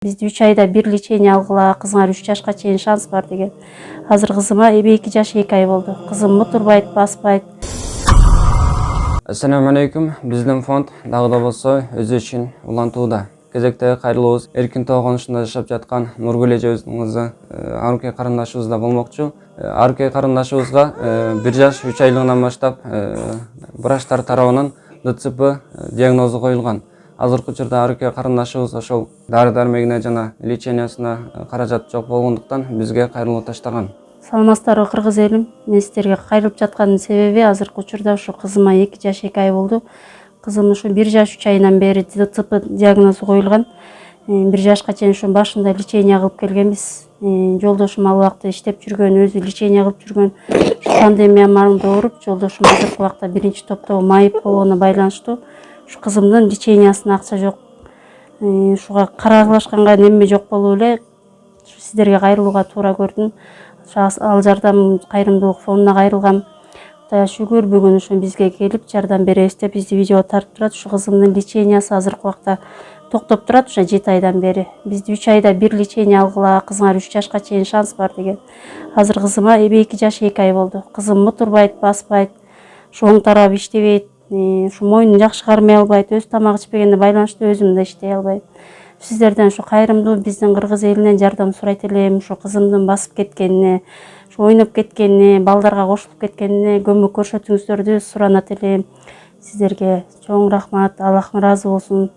Бизди 3 айда бир лечение алгыла, кызыңар 3 жашка чейин шанс бар деген. Азыр кызыма эми 2 жаш 2 ай болду. Кызым отурбайт, баспайт. Assalamu alaikum. Биздин фонд дагы да болсо өзү үчүн улантууда. Кезектеги кайрылуубуз эркин тогонушунда жашап жаткан Нургүл эжебиздин кызы Аруке карындашыбызда болмокчу. Аруке карындашыбызга 1 жаш 3 айлыгынан баштап врачтар тарабынан ДЦП диагнозу коюлган. Азыркы учурда Аруке карындашыбыз ошол дары дармегине жана лечениясына каражат жок болгондуктан бизге кайрылуу таштаган. Саламатсыздарбы кыргыз элим. Мен сиздерге кайрылып жаткандын себеби азыркы учурда ушу кызыма 2 жаш 2 ай болду. Кызым ушу 1 жаш 3 айынан бери ДЦП диагнозу коюлган. 1 жашка чейин ушу башында лечение кылып келгенбиз. Жолдошум ал убакта иштеп жүргөн, өзү лечение кылып жүргөн. Пандемия маалында ооруп, жолдошум азыркы убакта 1-топтогу майып болгонуна байланыштуу ушу кызымдын лечениясына акча жок. Ушуга каралашканга неме жок болуп эле сиздерге кайрылууга туура көрдүм. Ал жардам кайрымдуулук фондуна кайрылгам. Кудай шүгүр бүгүн ушу бизге келип жардам беребиз деп бизди видео тартып турат. Ушу кызымдын лечениясы азыркы убакта токтоп турат уже 7 айдан бери. Бизди 3 айда бир лечение алгыла, кызыңар 3 жашка чейин шанс бар деген. Азыр кызыма эми 2 жаш 2 ай болду. Кызым отурбайт, баспайт, ушу оң тарабы иштебейт, ушу мойнун жакшы кармай албайт, өз тамак ичпегенде байланыштуу өзүм да иштей албайм. Сиздерден ушу кайрымдуу биздин кыргыз элинен жардам сурайт элем. Ушу кызымдын басып кеткенине, ушу ойноп кеткенине, балдарга кошулуп кеткенине көмөк көрсөтүүңүздөрдү суранат элем. Сиздерге чоң рахмат. Аллах ыраазы болсун.